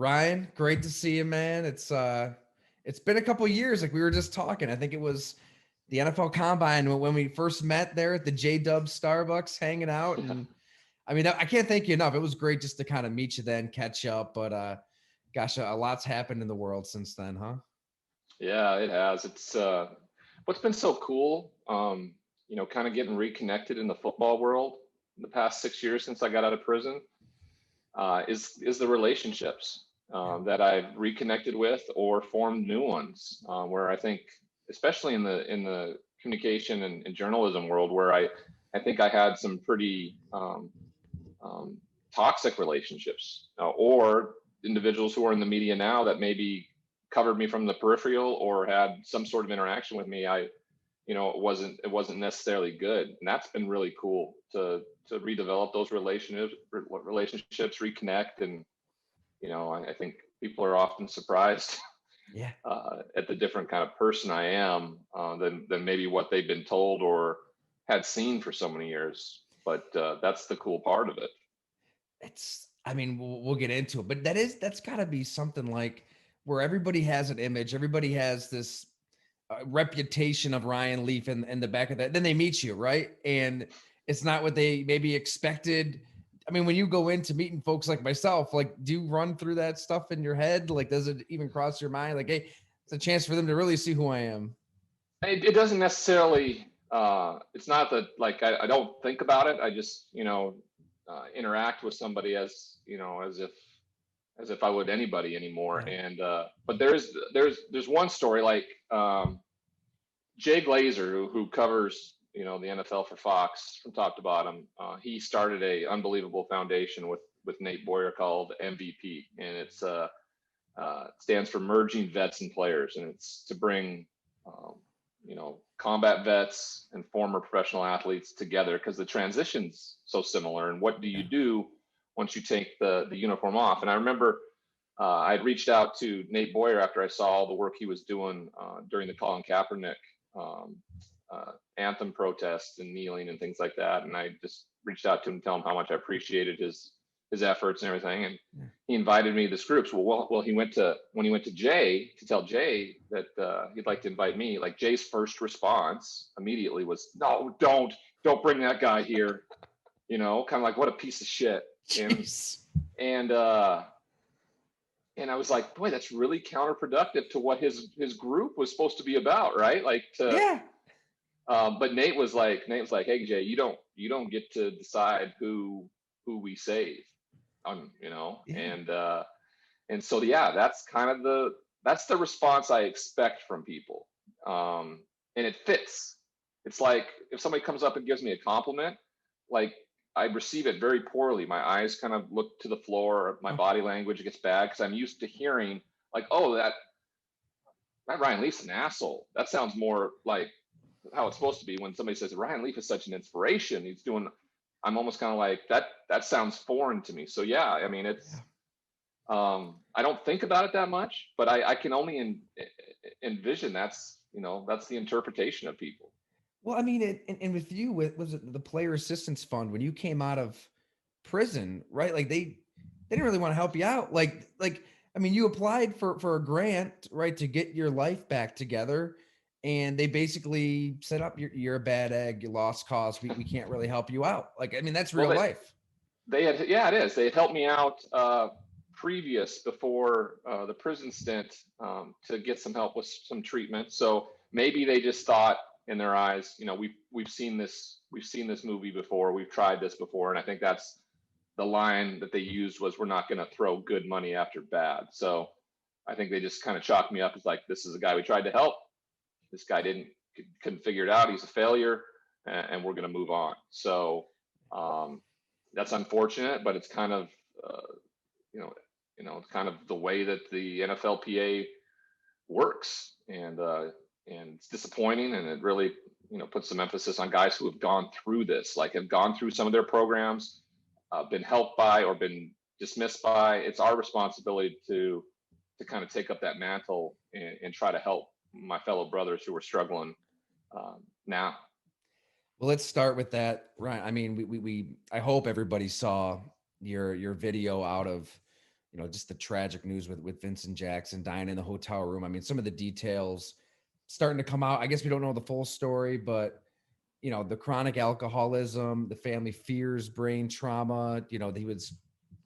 Ryan, great to see you, man. It's been a couple years, like we were just talking. I think it was the NFL Combine when we first met there at the J Dub Starbucks, hanging out, and I mean, I can't thank you enough. It was great just to kind of meet you then, catch up. But gosh, a lot's happened in the world since then, huh? Yeah, it has. It's what's been so cool, kind of getting reconnected in the football world in the past 6 years since I got out of prison, is the relationships Yeah. that I've reconnected with or formed new ones. Where I think, especially in the communication and journalism world, where I think I had some pretty um, toxic relationships, or individuals who are in the media now that maybe covered me from the peripheral or had some sort of interaction with me. It wasn't necessarily good, and that's been really cool to redevelop those relationships, reconnect, and I think people are often surprised Yeah. at the different kind of person I am, than maybe what they've been told or had seen for so many years. But that's the cool part of it. I mean, we'll get into it, but that's got to be something like where everybody has an image, everybody has this reputation of Ryan Leaf in the back of that. Then they meet you, right? And it's not what they maybe expected. I mean, when you go into meeting folks like myself, like, do you run through that stuff in your head? Like, does it even cross your mind? Like, hey, it's a chance for them to really see who I am. It doesn't necessarily. It's not that, like, I don't think about it. I just interact with somebody as if I would anybody anymore. Yeah. And but there's one story, like, Jay Glazer, who covers the NFL for Fox from top to bottom. He started a unbelievable foundation with Nate Boyer called MVP, and stands for Merging Vets and Players, and it's to bring um, combat vets and former professional athletes together, because the transition's so similar. And what do you Yeah. do once you take the uniform off? And I remember I'd reached out to Nate Boyer after I saw all the work he was doing during the Colin Kaepernick um, anthem protests and kneeling and things like that. And I just reached out to him to tell him how much I appreciated his efforts and everything. And Yeah. he invited me to this group. So, well, when he went to Jay to tell Jay that he'd like to invite me. Like, Jay's first response immediately was, "No, don't bring that guy here." Kind of like, what a piece of shit. And Jeez. and uh, and I was like, boy, that's really counterproductive to what his group was supposed to be about, right? Like, to Yeah. but Nate was like, hey Jay, you don't get to decide who we save, Yeah. and so, yeah, that's the response I expect from people, and it fits. It's like, if somebody comes up and gives me a compliment, like, I receive it very poorly. My eyes kind of look to the floor. My Oh, body language gets bad because I'm used to hearing, like, oh, that Ryan Leaf's an asshole. That sounds more like how it's supposed to be. When somebody says Ryan Leaf is such an inspiration, I'm almost kind of like, that sounds foreign to me. So, yeah, I mean, yeah. I don't think about it that much, but I can only envision that's the interpretation of people. Well, I mean, and with you, with was it the Player Assistance Fund when you came out of prison, right? Like they didn't really want to help you out. Like I mean, you applied for a grant, right, to get your life back together, and they basically said up, you're a bad egg, you lost cause, we can't really help you out. Like, I mean, that's Well, real life. they had, yeah, it is. They had helped me out before the prison stint, to get some help with some treatment. So maybe they just thought in their eyes, we've seen this movie before, we've tried this before, and I think that's the line that they used was, "We're not going to throw good money after bad." So I think they just kind of chalked me up as, like, this is a guy we tried to help. This guy couldn't figure it out. He's a failure, and we're going to move on. So um, that's unfortunate, but it's kind of uh, you know it's kind of the way that the NFLPA works, and it's disappointing, and it really puts some emphasis on guys who have gone through this, like, have gone through some of their programs, been helped by or been dismissed by. It's our responsibility to kind of take up that mantle, and try to help my fellow brothers who are struggling now. Well, let's start with that, right? I mean, I hope everybody saw your video out of just the tragic news with Vincent Jackson dying in the hotel room. I mean, some of the details starting to come out. I guess we don't know the full story, but the chronic alcoholism, the family fears brain trauma, he was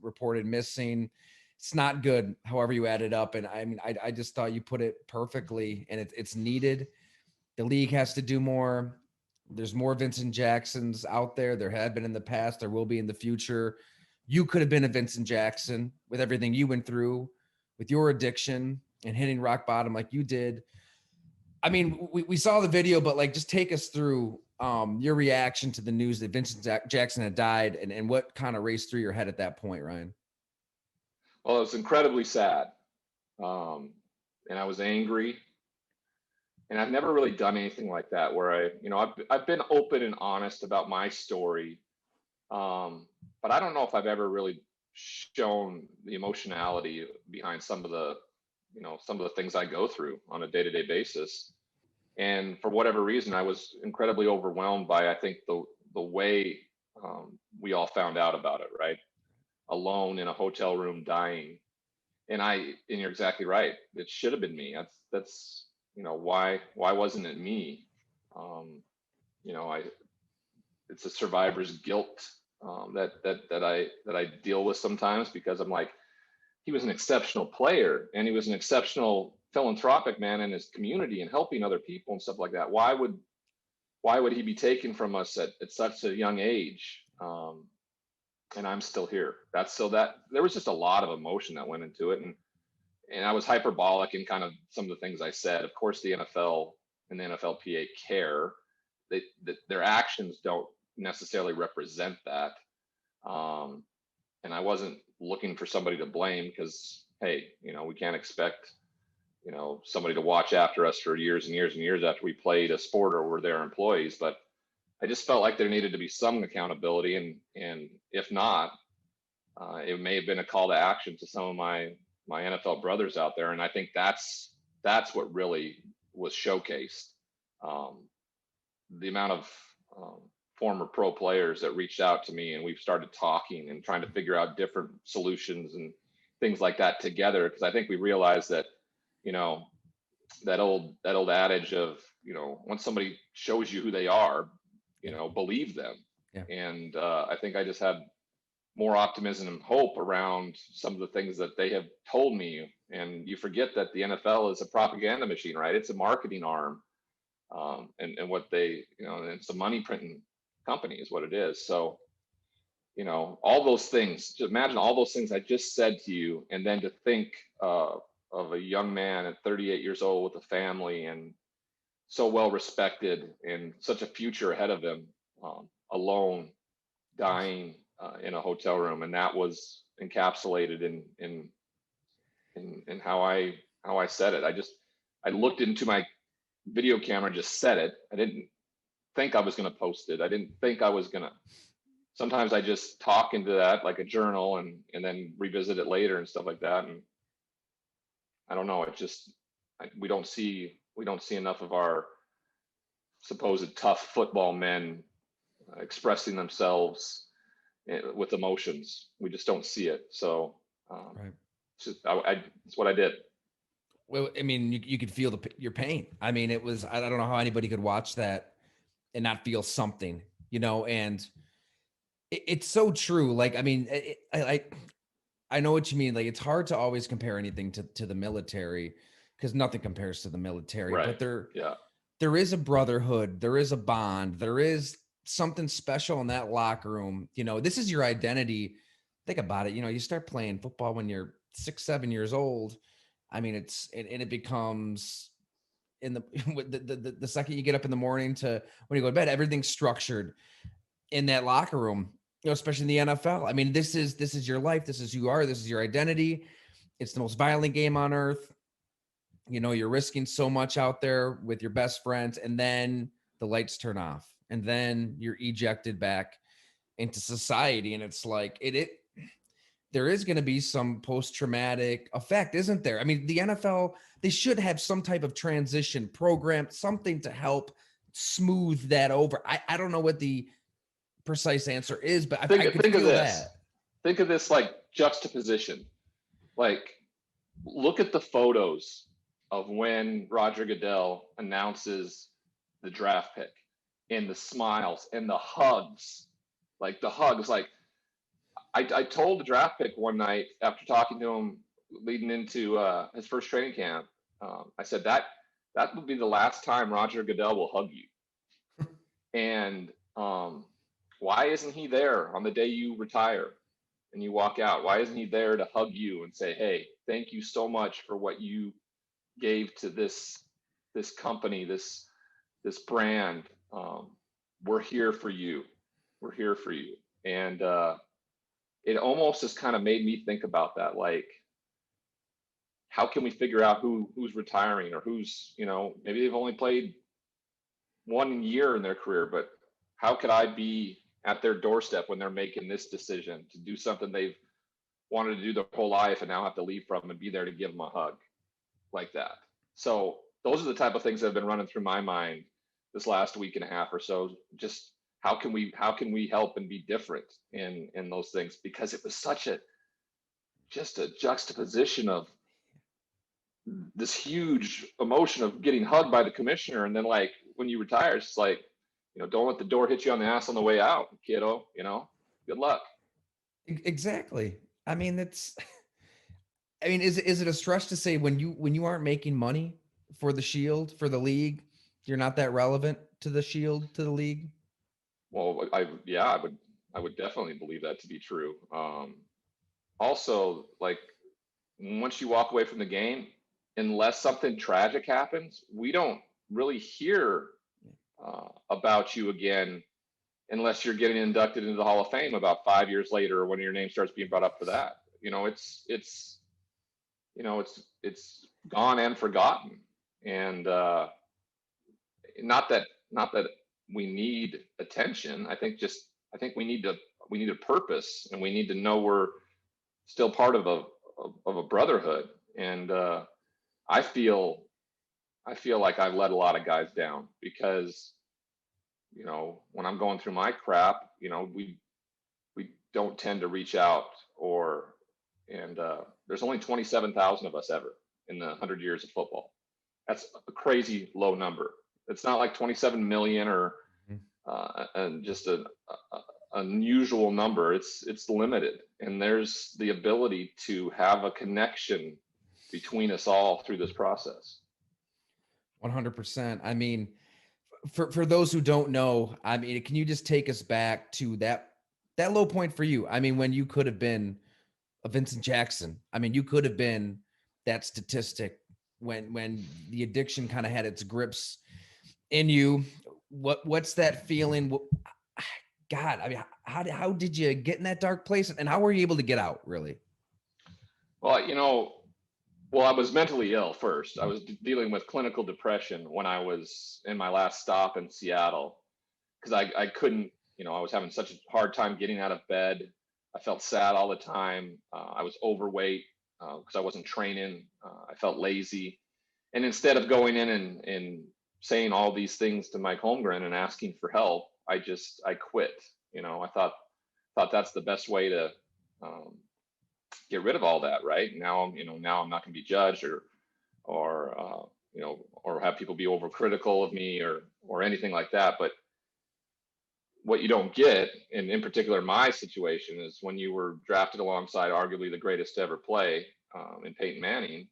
reported missing. It's not good, however you add it up. And I mean, I just thought you put it perfectly, and it's needed. The league has to do more. There's more Vincent Jacksons out there. There have been in the past. There will be in the future. You could have been a Vincent Jackson with everything you went through, with your addiction and hitting rock bottom like you did. I mean, we saw the video, but like, just take us through your reaction to the news that Vincent Jackson had died, and what kind of raced through your head at that point, Ryan. Well, it was incredibly sad. Um, and I was angry. And I've never really done anything like that where I've been open and honest about my story. But I don't know if I've ever really shown the emotionality behind some of the things I go through on a day-to-day basis. And for whatever reason, I was incredibly overwhelmed by, I think, the way we all found out about it, right? Alone in a hotel room dying. And you're exactly right. It should have been me. That's why wasn't it me? Um, I it's a survivor's guilt that I deal with sometimes, because I'm like, he was an exceptional player and he was an exceptional philanthropic man in his community and helping other people and stuff like that. Why would he be taken from us at such a young age? And I'm still here. That's so that there was just a lot of emotion that went into it. And I was hyperbolic in kind of some of the things I said. Of course, the NFL and the NFLPA care. Their actions don't necessarily represent that. And I wasn't looking for somebody to blame, because, hey, we can't expect, somebody to watch after us for years and years and years after we played a sport or were their employees. But I just felt like there needed to be some accountability. And if not, it may have been a call to action to some of my NFL brothers out there. And I think that's what really was showcased. The amount of former pro players that reached out to me, and we've started talking and trying to figure out different solutions and things like that together. Because I think we realized that, that old adage of, once somebody shows you who they are, believe them. Yeah. And I think I just had more optimism and hope around some of the things that they have told me. And you forget that the NFL is a propaganda machine, right? It's a marketing arm. And what they, and it's a money printing company is what it is. So, all those things, just imagine all those things I just said to you, and then to think of a young man at 38 years old with a family and so well respected and such a future ahead of him, alone, dying in a hotel room. And that was encapsulated in how I said it. I looked into my video camera and just said it. I didn't think I was going to post it. I didn't think I was going to. Sometimes I just talk into that like a journal, and then revisit it later and stuff like that. And I don't know. It just we don't see enough of our supposed tough football men expressing themselves with emotions. We just don't see it. So Right. it's what I did. Well, I mean, you could feel your pain. I mean, it was, I don't know how anybody could watch that and not feel something, and it's so true. Like, I mean, I know what you mean. Like, it's hard to always compare anything to the military, because nothing compares to the military, Right. but Yeah. there is a brotherhood, there is a bond, there is something special in that locker room. This is your identity. Think about it. You start playing football when you're 6, 7 years old. I mean, it becomes in the, the second you get up in the morning to when you go to bed, everything's structured in that locker room, especially in the NFL. I mean, this is your life. This is who you are. This is your identity. It's the most violent game on earth. You're risking so much out there with your best friends, and then the lights turn off, and then you're ejected back into society. And it's like, there is going to be some post-traumatic effect, isn't there? I mean, the NFL, they should have some type of transition program, something to help smooth that over. I don't know what the precise answer is, but I could Think of feel this. that. Think of this like juxtaposition. Like, look at the photos of when Roger Goodell announces the draft pick, and the smiles and the hugs. Like the hugs, like I told the draft pick one night after talking to him leading into his first training camp. I said that will be the last time Roger Goodell will hug you. And why isn't he there on the day you retire and you walk out? Why isn't he there to hug you and say, "Hey, thank you so much for what you gave to this company, this brand. We're here for you. We're here for you." And it almost just kind of made me think about that. Like, how can we figure out who's retiring, or who's, maybe they've only played 1 year in their career, but how could I be at their doorstep when they're making this decision to do something they've wanted to do their whole life and now have to leave from, and be there to give them a hug like that? So those are the type of things that have been running through my mind this last week and a half or so. Just how can we help and be different in those things, because it was such a just a juxtaposition of this huge emotion of getting hugged by the commissioner, and then like when you retire, it's like, don't let the door hit you on the ass on the way out, kiddo. Good luck. Exactly. I mean, that's. I mean, is it a stretch to say when you aren't making money for the Shield, for the league, you're not that relevant to the Shield, to the league? Well, yeah, I would definitely believe that to be true. Also, like, once you walk away from the game, unless something tragic happens, we don't really hear about you again, unless you're getting inducted into the Hall of Fame about 5 years later, or when your name starts being brought up for that. It's gone and forgotten. And not that we need attention. I think we need a purpose, and we need to know we're still part of a brotherhood. And I feel I feel like I've let a lot of guys down, because when I'm going through my crap, we don't tend to reach out. Or and There's only 27,000 of us ever in the 100 years of football. That's a crazy low number. It's not like 27 million, or Mhm. and just an unusual number. It's limited, and there's the ability to have a connection between us all through this process. 100%. I mean, for those who don't know, I mean, can you just take us back to that low point for you? I mean, when you could have been a Vincent Jackson. I mean, you could have been that statistic when the addiction kind of had its grips in you. What's that feeling? God, I mean, how did you get in that dark place, and how were you able to get out? Really? Well, I was mentally ill first. I was dealing with clinical depression when I was in my last stop in Seattle, because I couldn't, I was having such a hard time getting out of bed. I felt sad all the time. I was overweight because I wasn't training. I felt lazy. And instead of going in and saying all these things to Mike Holmgren and asking for help, I quit. I thought that's the best way to um, get rid of all that. Right now, now I'm not going to be judged, or have people be overcritical of me, or anything like that. But what you don't get, and in particular my situation, is when you were drafted alongside arguably the greatest to ever play, in Peyton Manning,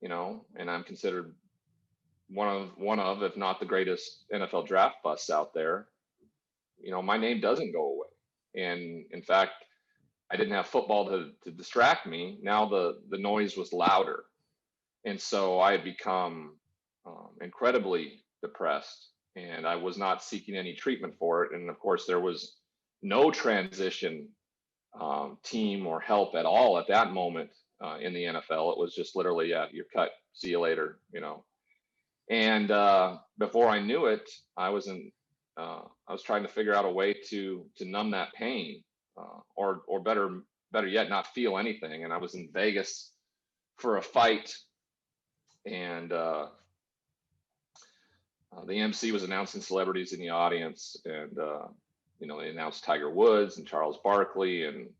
and I'm considered one of, if not the greatest NFL draft busts out there. My name doesn't go away, and in fact, I didn't have football to distract me. Now the noise was louder, and so I had become incredibly depressed, and I was not seeking any treatment for it. And of course, there was no transition team or help at all at that moment in the NFL. It was just literally, yeah, you're cut. See you later. And before I knew it, I was trying to figure out a way to numb that pain, or better yet, not feel anything. And I was in Vegas for a fight, and the MC was announcing celebrities in the audience, and they announced Tiger Woods and Charles Barkley, and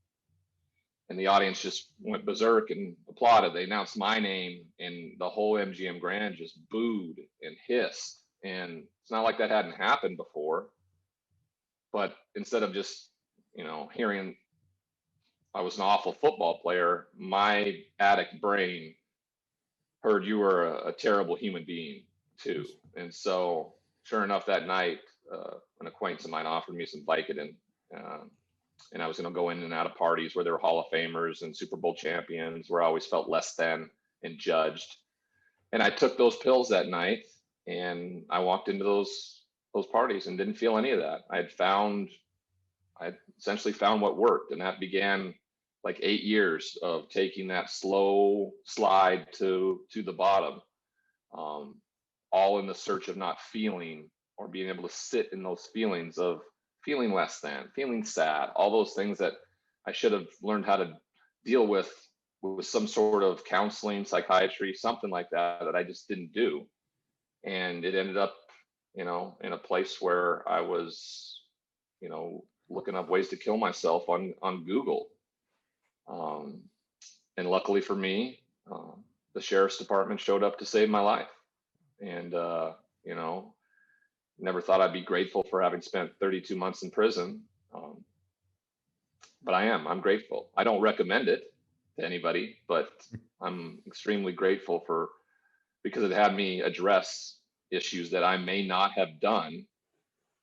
and the audience just went berserk and applauded. They announced my name, and the whole MGM Grand just booed and hissed. And it's not like that hadn't happened before, but instead of just, hearing I was an awful football player, my addict brain heard you were a terrible human being too. And so, sure enough, that night, an acquaintance of mine offered me some Vicodin, uh, and I was going to go in and out of parties where there were Hall of Famers and Super Bowl champions, where I always felt less than and judged. And I took those pills that night, and I walked into those parties and didn't feel any of that. I essentially found what worked, and that began like 8 years of taking that slow slide to the bottom, um, all in the search of not feeling or being able to sit in those feelings of feeling less than, feeling sad, all those things that I should have learned how to deal with some sort of counseling, psychiatry, something like that that I just didn't do. And it ended up, in a place where I was, looking up ways to kill myself on Google. Um, and luckily for me, the sheriff's department showed up to save my life. And, you know, never thought I'd be grateful for having spent 32 months in prison. Um, but I am. I'm grateful. I don't recommend it to anybody, but I'm extremely grateful for because it had me address issues that I may not have done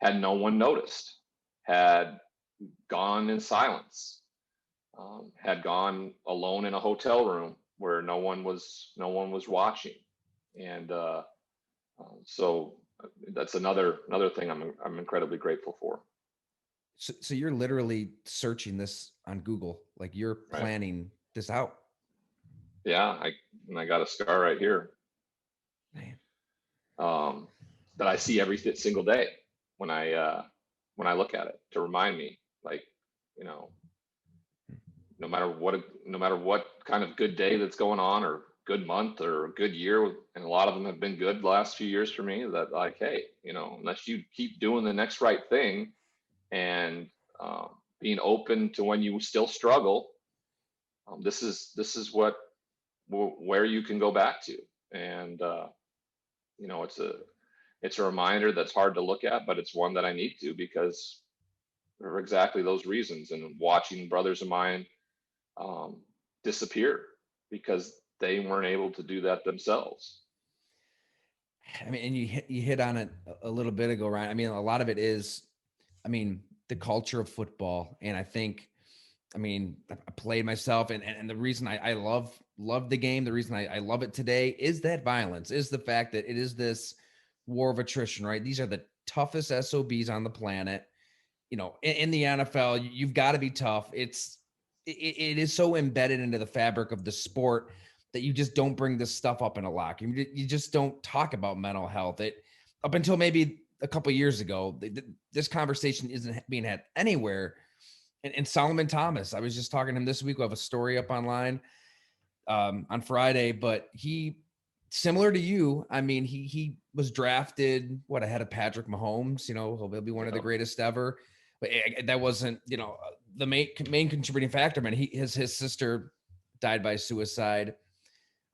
had no one noticed, had gone in silence, had gone alone in a hotel room where no one was watching, and so that's another thing I'm incredibly grateful for. So you're literally searching this on Google, like you're Right? planning this out. Yeah, I got a scar right here, Man. um, that I see every single day when I look at it to remind me, like, you know, no matter what kind of good day that's going on or good month or a good year, and a lot of them have been good the last few years for me, that like, hey, unless you keep doing the next right thing and being open to when you still struggle, this is where you can go back to. And it's a reminder that's hard to look at, but it's one that I need to, because for exactly those reasons, and watching brothers of mine um, disappear because they weren't able to do that themselves. I mean, and you hit on it a little bit ago, Ryan. I mean, a lot of it is, I mean, the culture of football, and I think, I mean, I played myself, and the reason I love the game, the reason I love it today is that violence, is the fact that it is this war of attrition, right? These are the toughest SOBs on the planet. In the NFL, you've got to be tough. It is so embedded into the fabric of the sport that you just don't bring this stuff up in a locker. You just don't talk about mental health. It up until maybe a couple of years ago, this conversation isn't being had anywhere. And Solomon Thomas, I was just talking to him this week. We have a story up online on Friday, but he, similar to you, I mean, he was drafted ahead of Patrick Mahomes. He'll be one of the Yeah. greatest ever. But that wasn't the main contributing factor. Man, his sister died by suicide.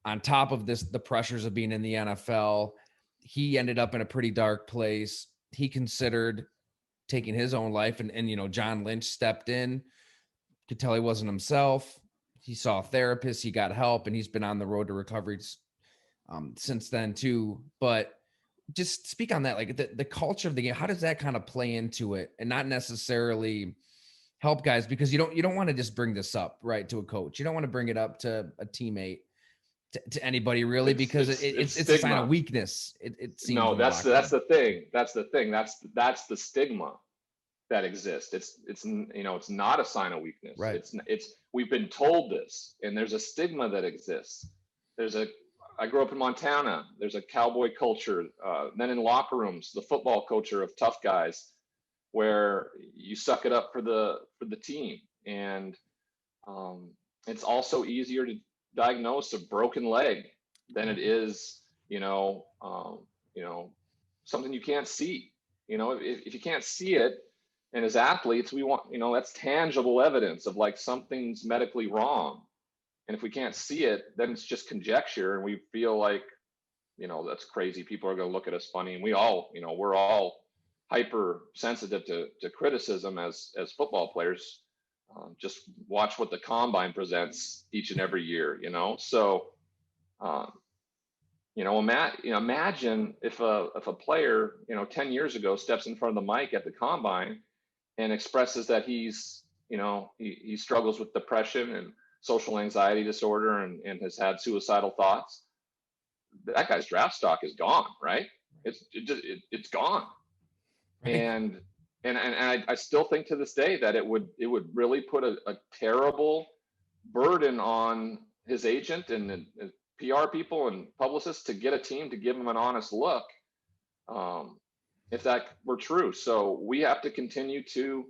On top of this, the pressures of being in the NFL, he ended up in a pretty dark place. He considered taking his own life, and John Lynch stepped in. Could tell he wasn't himself. He saw a therapist, he got help, and he's been on the road to recovery since then too. But just speak on that, like the culture of the game. How does that kind of play into it, and not necessarily help guys, because you don't want to just bring this up right to a coach. You don't want to bring it up to a teammate, to anybody really, it's because it's it's it's a sign of stigma. weakness. It seems No, in the that's locker that's room. the thing. That's the stigma that exists. It's not a sign of weakness. Right. It's we've been told this, and there's a stigma that exists. There's a I grew up in Montana. There's a cowboy culture. Then in locker rooms, the football culture of tough guys, where you suck it up for the team, and um, it's also easier to diagnose a broken leg than it is, you know, something you can't see. If you can't see it, And as athletes, we want, that's tangible evidence of like something's medically wrong. And if we can't see it, then it's just conjecture, and we feel like, that's crazy. People are going to look at us funny. And we all, we're all hyper sensitive to criticism as football players. Just watch what the combine presents each and every year, So, um, imagine if a player, 10 years ago steps in front of the mic at the combine and expresses that he struggles with depression and social anxiety disorder, and has had suicidal thoughts. That guy's draft stock is gone, right? It's gone. Right. And I still think to this day that it would really put a terrible burden on his agent and PR people and publicists to get a team to give him an honest look, um, if that were true. So we have to continue to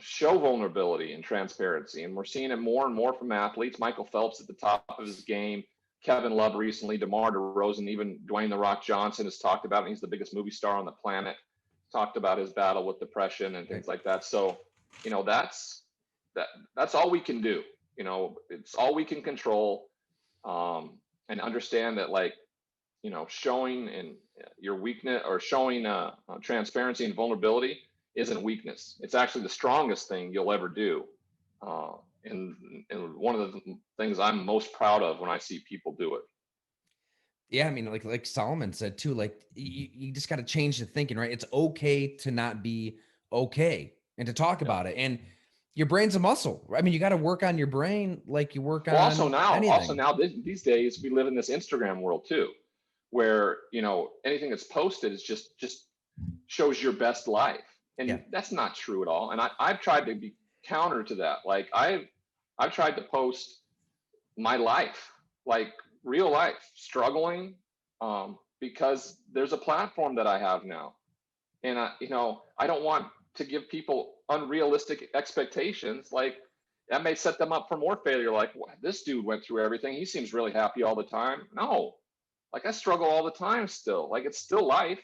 show vulnerability and transparency, and we're seeing it more and more from athletes. Michael Phelps at the top of his game, Kevin Love recently, DeMar DeRozan, even Dwayne "The Rock" Johnson has talked about it. He's the biggest movie star on the planet. Talked about his battle with depression and things like that. So, that's that's all we can do. It's all we can control, and understand that, like, showing and your weakness, or showing transparency and vulnerability, isn't weakness. It's actually the strongest thing you'll ever do. Uh, and one of the things I'm most proud of when I see people do it. Yeah, I mean, like Solomon said too, like you just got to change the thinking, right? It's okay to not be okay and to talk Yeah. about it. And your brain's a muscle. I mean, you got to work on your brain like you work Well, also on now, anything. these days we live in this Instagram world too, where anything that's posted is just shows your best life, Yeah. and that's not true at all. And I've tried to be counter to that. Like I've tried to post my life, like real life, struggling, because there's a platform that I have now, and I don't want to give people unrealistic expectations. Like, that may set them up for more failure. Like, this dude went through everything, he seems really happy all the time. No, like, I struggle all the time still. Like, it's still life.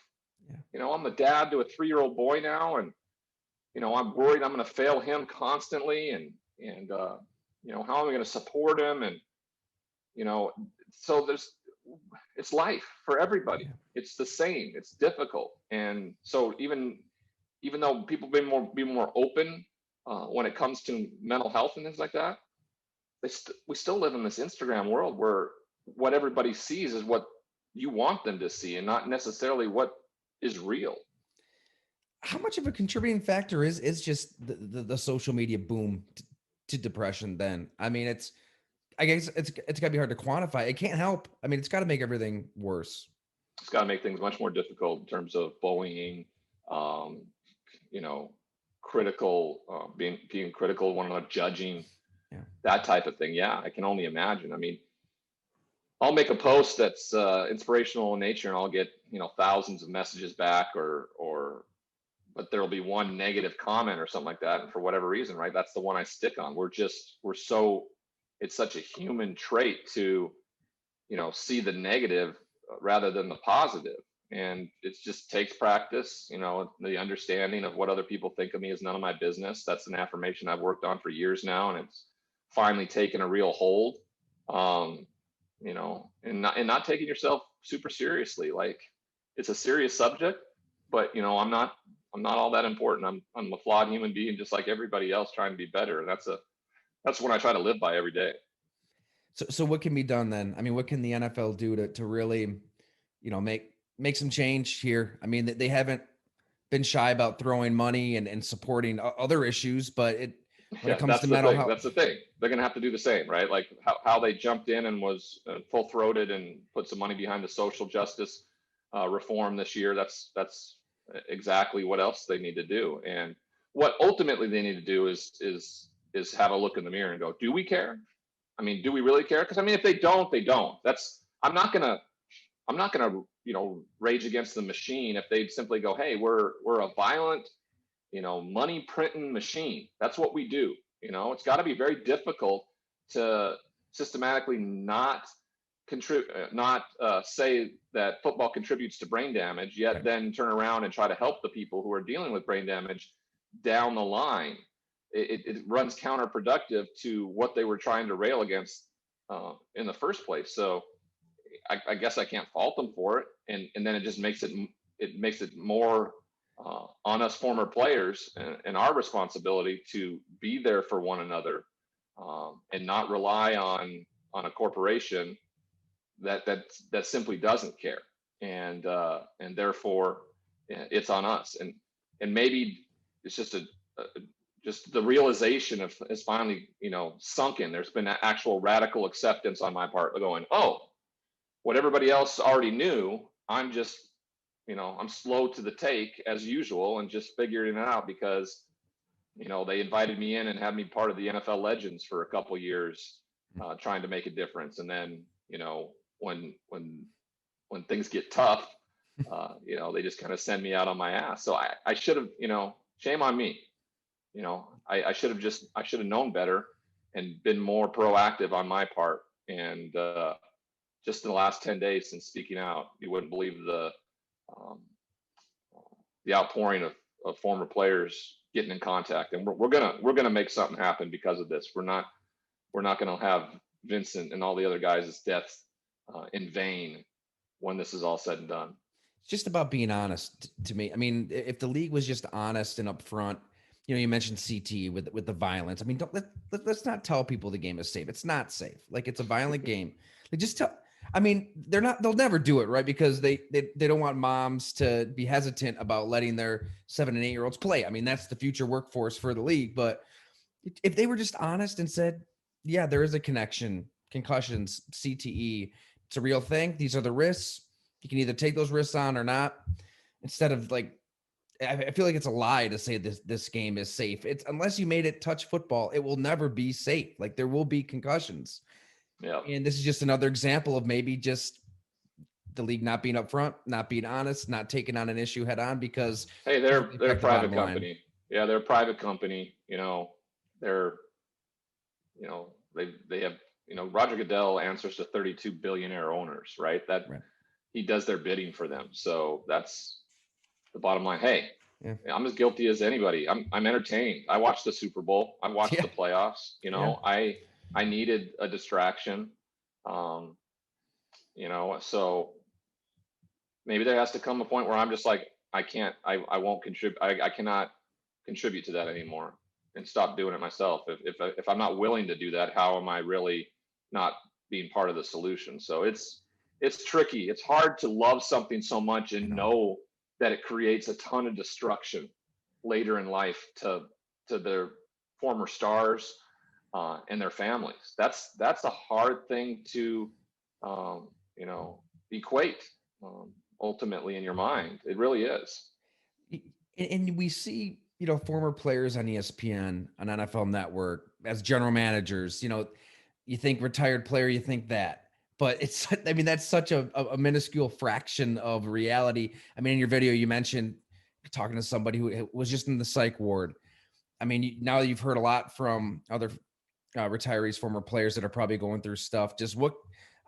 Yeah. I'm a dad to a 3-year-old boy now, and I'm worried I'm going to fail him constantly, and how am I going to support him, and you know so it's life for everybody. Yeah. It's the same. It's difficult. And so, even though people be more open, when it comes to mental health and things like that, we still live in this Instagram world where what everybody sees is what you want them to see, and not necessarily what is real. How much of a contributing factor is just the social media boom to depression then? I mean, I guess it's got to be hard to quantify. It can't help. I mean, it's got to make everything worse. It's got to make things much more difficult in terms of bullying, um, you know, critical, being critical of one another, judging, Yeah. that type of thing. Yeah, I can only imagine. I mean, I'll make a post that's inspirational in nature, and I'll get thousands of messages back, but there'll be one negative comment or something like that, and for whatever reason, right, that's the one I stick on. We're so it's such a human trait to see the negative rather than the positive. And it just takes practice. The understanding of what other people think of me is none of my business. That's an affirmation I've worked on for years now, and it's finally taken a real hold. um, and not taking yourself super seriously. Like, it's a serious subject, but I'm not all that important. I'm a flawed human being just like everybody else, trying to be better. And that's what I try to live by every day. So what can be done then? I mean, what can the NFL do to really, make some change here? I mean, they haven't been shy about throwing money and supporting other issues, but when it Yeah, comes that's to the mental thing. health, That's the thing. They're going to have to do the same, right? Like how they jumped in and was full throated and put some money behind the social justice reform this year. That's exactly what else they need to do. And what ultimately they need to do is have a look in the mirror and go, do we care? I mean, do we really care? Because I mean, if they don't, they don't. That's I'm not gonna rage against the machine if they simply go, hey, we're a violent money printing machine. That's what we do. It's got to be very difficult to systematically not contribute, not say that football contributes to brain damage, yet right? then turn around and try to help the people who are dealing with brain damage down the line, it runs counterproductive to what they were trying to rail against in the first place. So I guess I can't fault them for it, and then it just makes it more on us former players and our responsibility to be there for one another, and not rely on a corporation that simply doesn't care, and therefore it's on us, and maybe it's just a just the realization of is finally sunk in. There's been actual radical acceptance on my part, going, oh, what everybody else already knew, I'm just I'm slow to the take as usual and just figuring it out because they invited me in and had me part of the NFL legends for a couple years, trying to make a difference. And then when things get tough, they just kind of send me out on my ass. So I should have, shame on me. I should have known better and been more proactive on my part. And just in the last 10 days since speaking out, you wouldn't believe um, the outpouring of former players getting in contact. And we're gonna make something happen because of this. We're not gonna have Vincent and all the other guys' deaths in vain when this is all said and done. It's just about being honest to me. I mean, if the league was just honest and upfront, you mentioned CT with the violence. I mean, let's not tell people the game is safe. It's not safe. Like, it's a violent game. Like, just tell. I mean, they'll never do it, right? Because they don't want moms to be hesitant about letting their 7 and 8-year-olds play. I mean, that's the future workforce for the league. But if they were just honest and said, yeah, there is a connection, concussions, CTE, it's a real thing. These are the risks. You can either take those risks on or not. Instead of, like, I feel like it's a lie to say this game is safe. It's unless you made it touch football, it will never be safe. Like, there will be concussions. Yeah. And this is just another example of maybe just the league not being upfront, not being honest, not taking on an issue head on because Hey, they're a the private bottom line. company. Yeah, they're a private company. They're they have Roger Goodell answers to 32 billionaire owners, right? That Right. he does their bidding for them. So that's the bottom line. Hey, Yeah. I'm as guilty as anybody. I'm entertained. I watched the Super Bowl. I watched Yeah. the playoffs. Yeah. I needed a distraction. So maybe there has to come a point where I'm just like, I won't contribute. I cannot contribute to that anymore and stop doing it myself. If I'm not willing to do that, how am I really not being part of the solution? So it's tricky. It's hard to love something so much and know that it creates a ton of destruction later in life to their former stars and their families. That's a hard thing to equate ultimately in your mind. It really is. And we see, former players on ESPN, on NFL Network, as general managers. You think retired player, you think that. But I mean, that's such a minuscule fraction of reality. I mean, in your video, you mentioned talking to somebody who was just in the psych ward. I mean, now you've heard a lot from other retirees, former players that are probably going through stuff. Just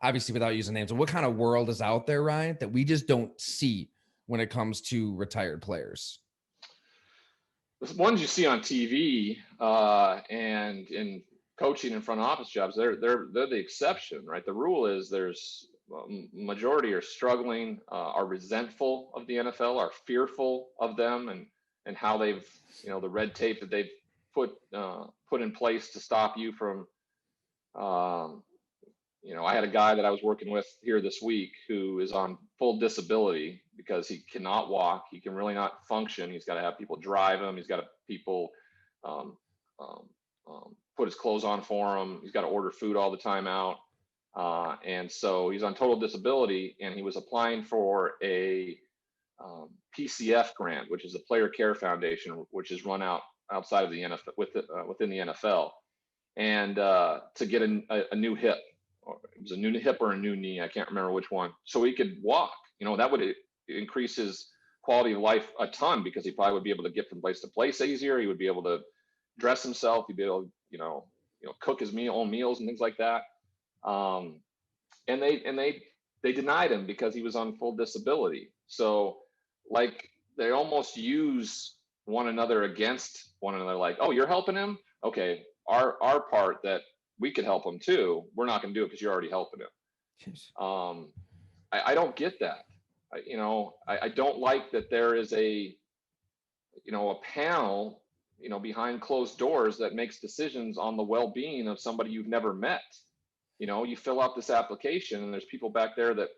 obviously without using names, what kind of world is out there, Ryan, that we just don't see when it comes to retired players? The ones you see on TV and in coaching and front office jobs, they're the exception, right? The rule is there's majority are struggling, are resentful of the NFL, are fearful of them, and how they've the red tape that they've put in place to stop you from. I had a guy that I was working with here this week who is on full disability because he cannot walk. He can really not function. He's got to have people drive him. He's got to people um, um, put his clothes on for him. He's got to order food all the time out. And so he's on total disability, and he was applying for a PCF grant, which is a Player Care Foundation, which is run outside of the NFL, within the NFL, and to get a new hip. It was a new hip or a new knee. I can't remember which one. So he could walk. That would increase his quality of life a ton because he probably would be able to get from place to place easier. He would be able to dress himself. He'd be able to, cook his own meals and things like that. And they denied him because he was on full disability. So, like, they almost use one another against one another. Like, oh, you're helping him. Okay, our part that we could help him too. We're not going to do it because you're already helping him. Jeez. I don't get that. I don't like that there is a panel, behind closed doors that makes decisions on the well-being of somebody you've never met. You fill out this application and there's people back there that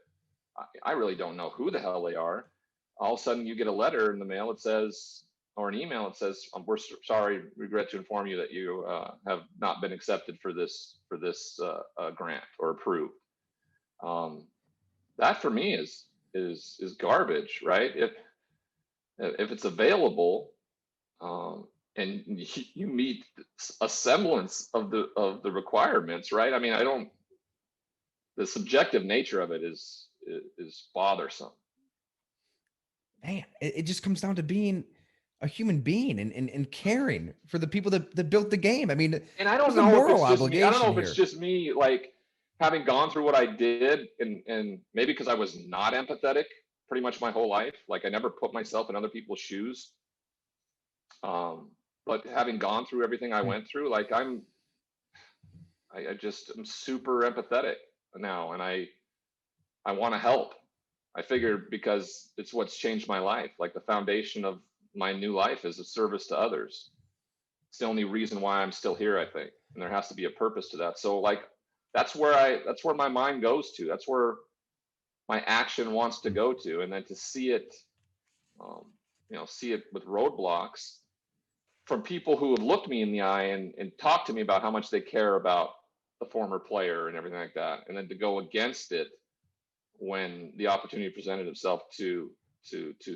I really don't know who the hell they are. All of a sudden you get a letter in the mail that says, or an email that says, we're sorry, regret to inform you that you have not been accepted for this grant or approved. That for me is garbage, right? If it's available, and you meet a semblance of the requirements, right? I mean, the subjective nature of it is bothersome. Man, it just comes down to being a human being and caring for the people that built the game. I mean, And I don't there's a know if moral it's just me. I don't know obligation if it's here. just me, like having gone through what I did, and maybe because I was not empathetic pretty much my whole life. Like I never put myself in other people's shoes. But having gone through everything I Hmm. went through, like I just am super empathetic now, and I want to help. I figured because it's what's changed my life. Like the foundation of my new life is a service to others. It's the only reason why I'm still here, I think. And there has to be a purpose to that. So like that's where my mind goes to. That's where my action wants to go to. And then to see it, see it with roadblocks from people who have looked me in the eye and talked to me about how much they care about the former player and everything like that. And then to go against it when the opportunity presented itself to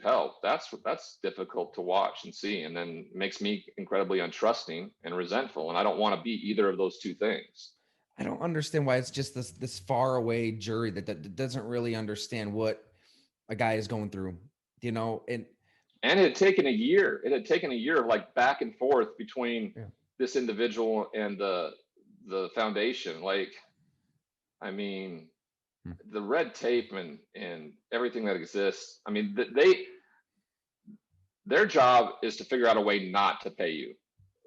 help, that's difficult to watch and see, and then makes me incredibly untrusting and resentful, and I don't want to be either of those two things. I don't understand why it's just this far away jury that doesn't really understand what a guy is going through, and And it had taken a year of like back and forth between yeah. this individual and the foundation. Like, I mean, Hmm. the red tape and everything that exists. I mean, their job is to figure out a way not to pay you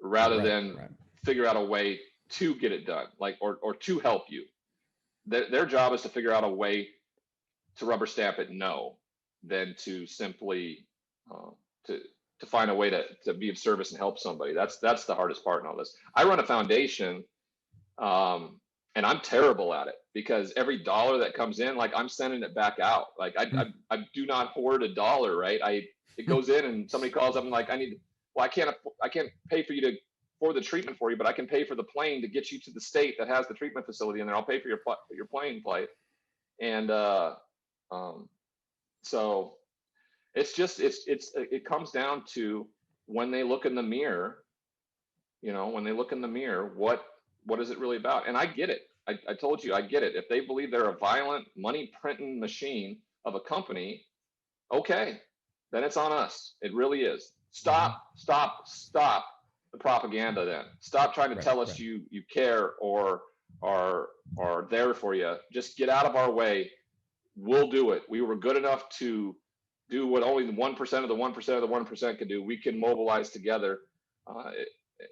rather Right, than right. figure out a way to get it done, like or to help you. Their job is to figure out a way to rubber stamp it no, than to simply uh, to to find a way to be of service and help somebody. That's the hardest part in all this. I run a foundation, and I'm terrible at it because every dollar that comes in, like I'm sending it back out. Like I do not hoard a dollar, right? It goes in and somebody calls up and like well, I can't pay for you to for the treatment for you, but I can pay for the plane to get you to the state that has the treatment facility, and then I'll pay for your plane flight. And um, so it comes down to when they look in the mirror, when they look in the mirror, what is it really about? And I get it. I told you I get it. If they believe they're a violent money printing machine of a company, okay, then it's on us. It really is. Hmm. Stop the propaganda. Then stop trying to Right, tell us right. you care or are there for you. Just get out of our way. We'll do it. We were good enough to do what only the 1% of the 1% of the 1% can do. We can mobilize together, uh,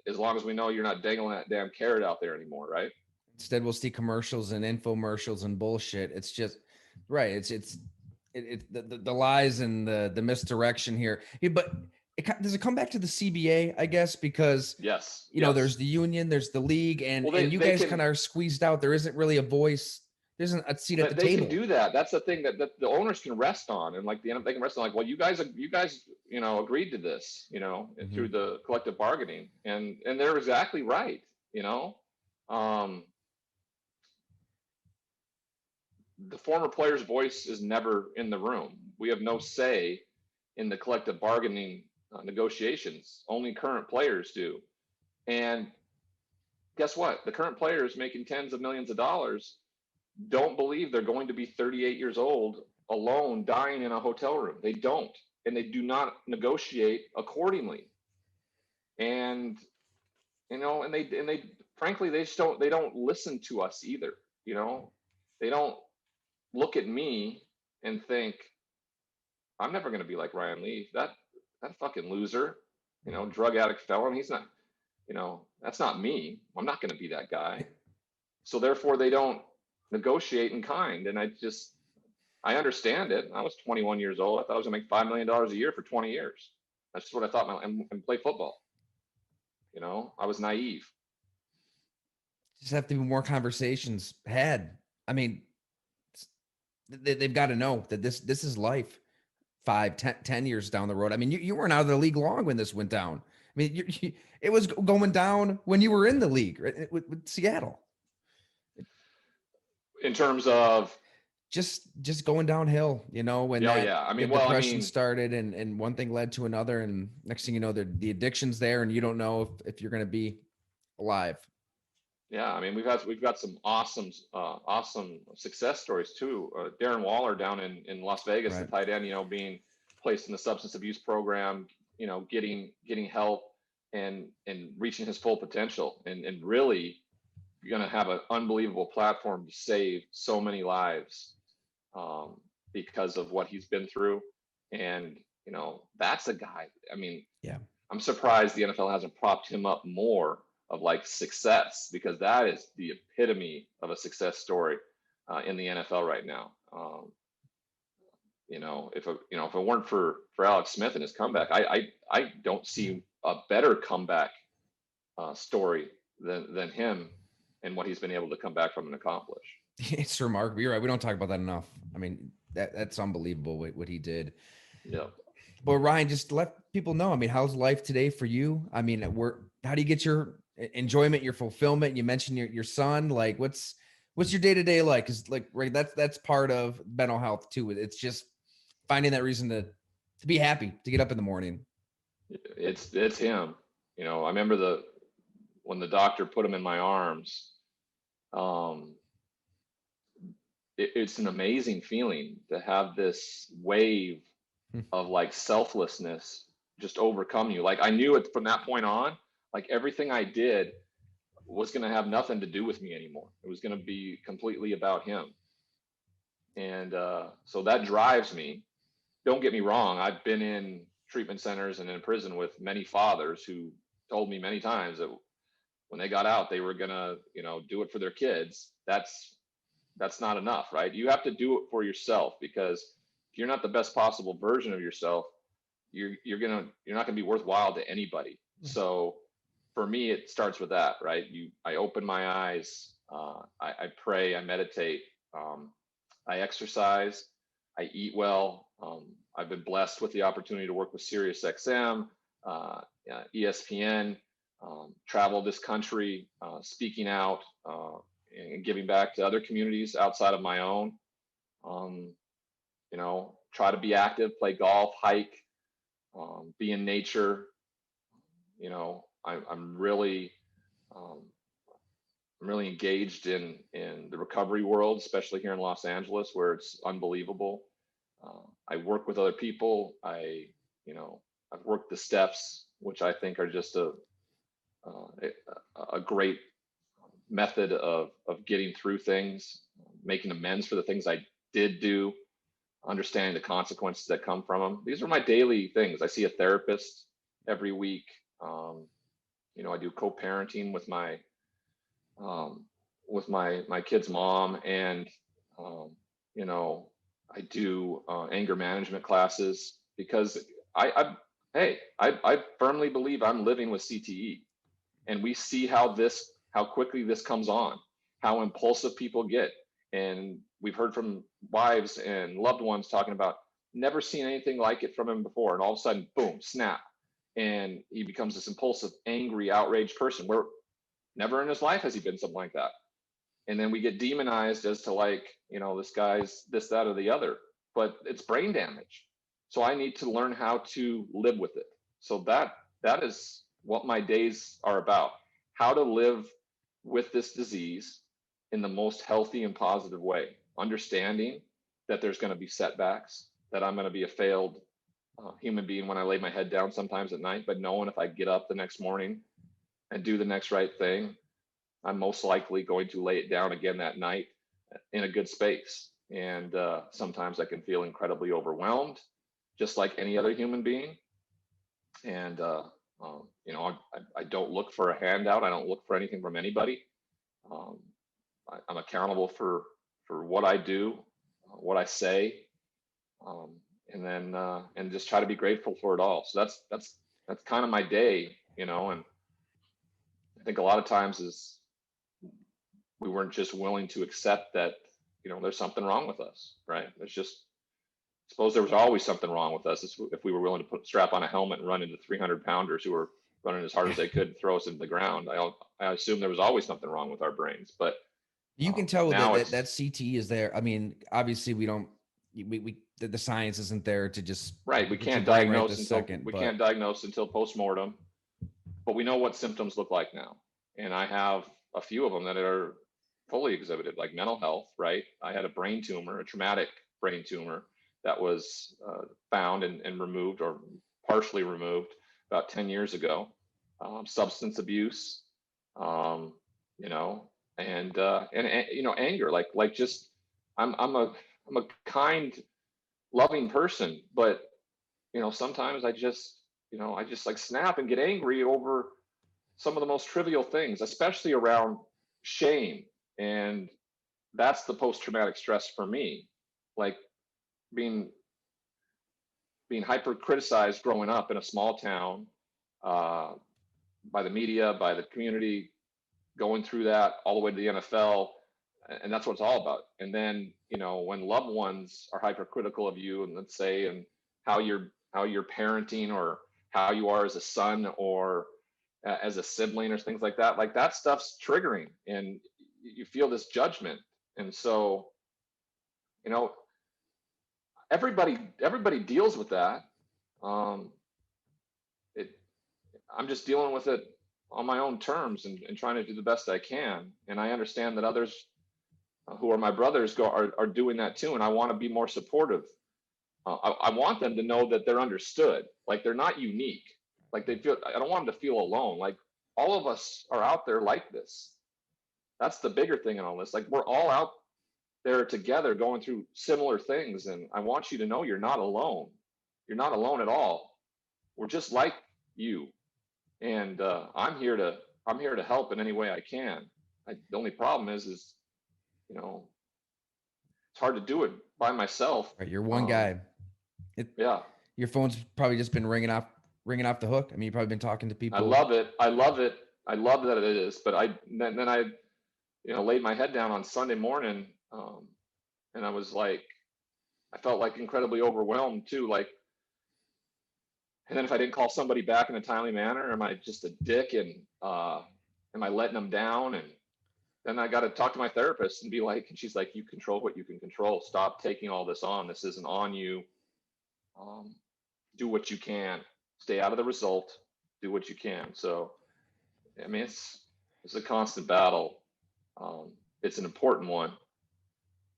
as long as we know you're not dangling that damn carrot out there anymore, right? Instead, we'll see commercials and infomercials and bullshit. It's just right. The lies and the misdirection here. Yeah, but does it come back to the CBA? I guess because Yes, there's yes. the union, there's the league, and Well, they you they guys can kind of are squeezed out. There isn't really a voice. There isn't a seat at the they can table. do that. That's the thing that the owners can rest on, and like they can rest on, like, well, you guys agreed to this, Hmm. through the collective bargaining, and they're exactly right. You know, um, the former player's voice is never in the room. We have no say in the collective bargaining negotiations. Only current players do. And guess what? The current players making tens of millions of dollars don't believe they're going to be 38 years old alone dying in a hotel room. They don't. And they do not negotiate accordingly. And and they frankly they don't listen to us either. You know, they don't look at me and think I'm never going to be like Ryan Leaf. That fucking loser. drug addict felon. He's not, that's not me. I'm not going to be that guy. So therefore they don't negotiate in kind. And I understand it. I was 21 years old. I thought I was gonna make $5 million a year for 20 years. That's what I thought, and play football. I was naive. Just have to be more conversations had. I mean, they've got to know that this is life 10 years down the road. I mean, you weren't out of the league long when this went down. I mean, it was going down when you were in the league, right? With Seattle. In terms of just going downhill, when yeah. I the mean, depression started and one thing led to another. And next thing you know, the addiction's there and you don't know if you're going to be alive. yeah, I mean, we've got some awesome success stories too. Darren Waller down in Las Vegas, the Right. tight end, being placed in the substance abuse program, getting help and reaching his full potential and really going to have an unbelievable platform to save so many lives because of what he's been through. And that's a guy. I mean, Yeah. I'm surprised the NFL hasn't propped him up more of like success, because that is the epitome of a success story in the NFL right now. If it weren't for Alex Smith and his comeback, I don't see a better comeback story than him and what he's been able to come back from and accomplish. It's remarkable. You're right. We don't talk about that enough. I mean, that's unbelievable what he did. Yeah. But Ryan, just let people know. I mean, how's life today for you? I mean, how do you get your enjoyment, your fulfillment? You mentioned your son. Like, what's your day to day like? Because like, right, that's part of mental health too. It's just finding that reason to be happy, to get up in the morning. It's him. I remember when the doctor put him in my arms. It's an amazing feeling to have this wave of like selflessness just overcome you. Like I knew it from that point on, like everything I did was going to have nothing to do with me anymore. It was going to be completely about him. And so that drives me. Don't get me wrong. I've been in treatment centers and in prison with many fathers who told me many times that when they got out, they were going to, do it for their kids. That's not enough, right? You have to do it for yourself, because if you're not the best possible version of yourself, you're not gonna be worthwhile to anybody. So for me, it starts with that, right? I open my eyes, I pray, I meditate, I exercise, I eat well. I've been blessed with the opportunity to work with SiriusXM, ESPN, travel this country, speaking out, and giving back to other communities outside of my own. Try to be active, play golf, hike, be in nature. I'm really engaged in the recovery world, especially here in Los Angeles, where it's unbelievable. I work with other people. I've worked the steps, which I think are just a great method of getting through things, making amends for the things I did do, understanding the consequences that come from them. These are my daily things. I see a therapist every week. I do co-parenting with my kid's mom, and I do anger management classes, because I firmly believe I'm living with CTE, and we see how quickly this comes on, how impulsive people get. And we've heard from wives and loved ones talking about never seen anything like it from him before. And all of a sudden, boom, snap. And he becomes this impulsive, angry, outraged person, where never in his life has he been something like that. And then we get demonized as to like, this guy's this, that, or the other, but it's brain damage. So I need to learn how to live with it. So that is what my days are about. How to live with this disease in the most healthy and positive way, understanding that there's going to be setbacks, that I'm going to be a failed human being when I lay my head down sometimes at night, but knowing if I get up the next morning and do the next right thing, I'm most likely going to lay it down again that night in a good space. And sometimes I can feel incredibly overwhelmed, just like any other human being. And You know, I don't look for a handout. I don't look for anything from anybody. Um, I'm accountable for what I do, what I say, um, and then and just try to be grateful for it all. So that's kind of my day, you know. And I think a lot of times is we weren't just willing to accept that, you know, there's something wrong with us, right? There's just suppose there was always something wrong with us if we were willing to put strap on a helmet and run into 300 pounders who were running as hard as they could, throw us into the ground. I assume there was always something wrong with our brains, but You can tell that now that it's CT is there. I mean, obviously we don't the science isn't there to just right. look at your brain right this second, We but can't diagnose until postmortem, but we know what symptoms look like now. And I have a few of them that are fully exhibited, like mental health, right? I had a brain tumor, a traumatic brain tumor that was found and removed or partially removed about 10 years ago. Substance abuse, um, you know, and you know, anger, like just I'm a kind, loving person, but you know, sometimes I just like snap and get angry over some of the most trivial things, especially around shame. And that's the post traumatic stress for me. Like being being hyper criticized growing up in a small town, uh, by the media, by the community, going through that all the way to the NFL, and that's what it's all about. And then, you know, when loved ones are hypercritical of you, and let's say, and how you're parenting, or how you are as a son, or as a sibling, or things like that stuff's triggering, and you feel this judgment. And so, you know, everybody deals with that. Um, it I'm just dealing with it on my own terms, and trying to do the best I can. And I understand that others who are my brothers are doing that too. And I want to be more supportive. I want them to know that they're understood, like they're not unique. Like I don't want them to feel alone. Like all of us are out there like this. That's the bigger thing in all this. Like we're all out there together going through similar things. And I want you to know you're not alone. You're not alone at all. We're just like you. And I'm here to help in any way I can. The only problem is you know, it's hard to do it by myself. right, you're one Um, guy. It yeah, your phone's probably just been ringing off the hook. I mean, you've probably been talking to I people. love it. I love it. I love that it is. But then I, you know, laid my head down on Sunday morning, and I was like, I felt like incredibly overwhelmed too. Like, and then if I didn't call somebody back in a timely manner, am I just a dick, and am I letting them down? And then I got to talk to my therapist and be like, and she's like, you control what you can control. Stop taking all this on. This isn't on you. Um, do what you can. Stay out of the result. Do what you can. So, I mean, it's a constant battle. It's an important one,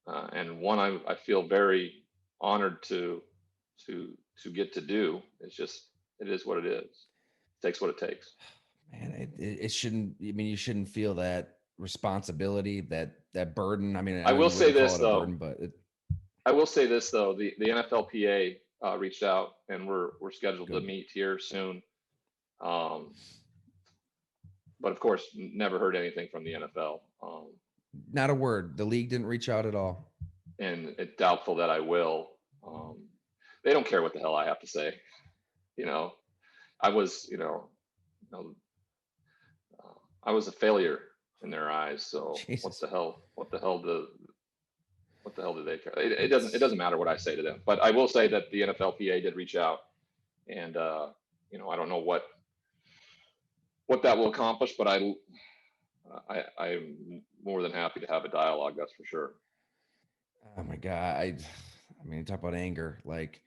and one I feel very honored to get to do. It's just it is what it is. It takes what it takes. Man, it shouldn't. I mean, you shouldn't feel that responsibility, that burden. I mean, I I know will you say wouldn't call this it a though. burden, but I will say this though. The NFLPA reached out, and we're scheduled to good. meet here soon. Um, but of course, never heard anything from the NFL. Not a word. The league didn't reach out at all. And it's doubtful that I will. Um, they don't care what the hell I have to say. You know, I was, you know I was a failure in their eyes. So Jesus, what the hell do they care? It it's doesn't matter what I say to them. But I will say that the NFLPA did reach out, and you know, I don't know what that will accomplish, but I'm more than happy to have a dialogue. That's for sure. oh my god. I mean, talk about anger. Like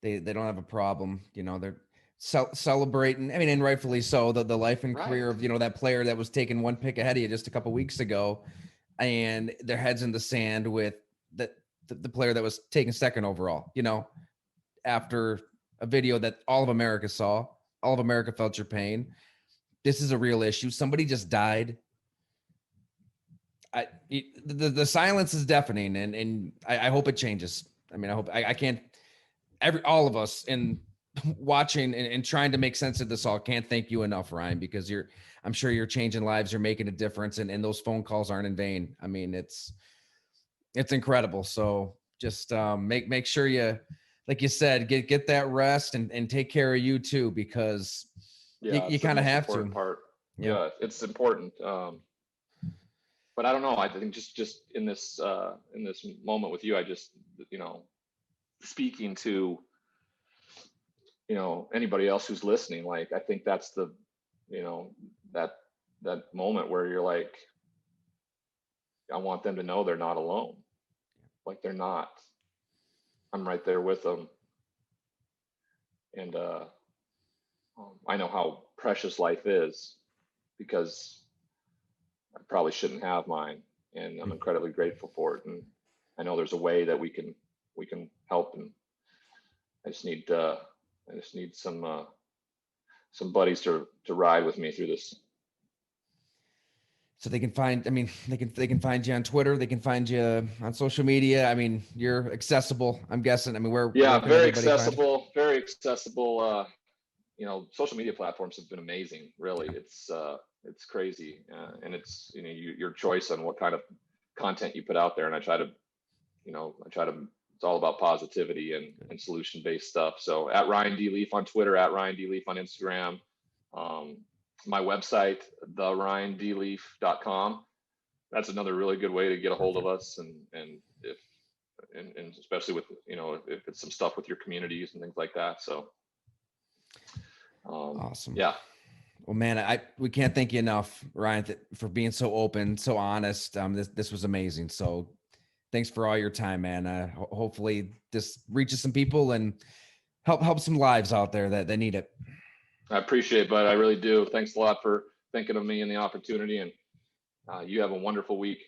they don't have a problem. You know, they're celebrating. I mean, and rightfully so. The life and career Right. of that player that was taken one pick ahead of you just a couple weeks ago, and their heads in the sand with the player that was taken second overall. After a video that all of America saw, all of America felt your pain. This is a real issue. Somebody just died. The silence is deafening, and I hope it changes. I mean, I hope I can't. All of us in watching and trying to make sense of this all. Can't thank you enough, Ryan, because I'm sure you're changing lives, you're making a difference, and those phone calls aren't in vain. I mean, it's incredible. So just make sure you, like you said, get that rest and take care of you too, because Yeah, you it's the kind of most have important to. part. Yeah. Yeah, it's important. But I don't know. I think just in this moment with you, I just, you know, speaking to, you know, anybody else who's listening, like I think that's the, you know, that that moment where you're like, I want them to know they're not alone. Like they're not. I'm right there with them, and I know how precious life is because I probably shouldn't have mine, and I'm incredibly grateful for it. And I know there's a way that we can help, and I just need some buddies to ride with me through this. So they can find, I mean, they can find you on Twitter, they can find you on social media. I mean, you're accessible, I'm guessing. I mean, where Yeah, can very everybody find you? accessible, very accessible. You know, social media platforms have been amazing. Really, Yeah. it's crazy, and it's, you know, your choice on what kind of content you put out there. And I try to, you know, it's all about positivity and solution based stuff. So at Ryan D Leaf on Twitter, at Ryan D Leaf on Instagram. Um, my website, theryanDleaf.com. That's another really good way to get a hold of Perfect. us, and if and especially with, you know, if it's some stuff with your communities and things like that. So Awesome. yeah, Well, man, we can't thank you enough, Ryan, for being so open, so honest. This was amazing. So thanks for all your time, man. Hopefully this reaches some people and help some lives out there that need it. I appreciate it, but I really do. Thanks a lot for thinking of me and the opportunity. And you have a wonderful week.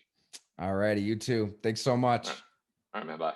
All righty, you too. Thanks so All right, much. all right, man. Bye.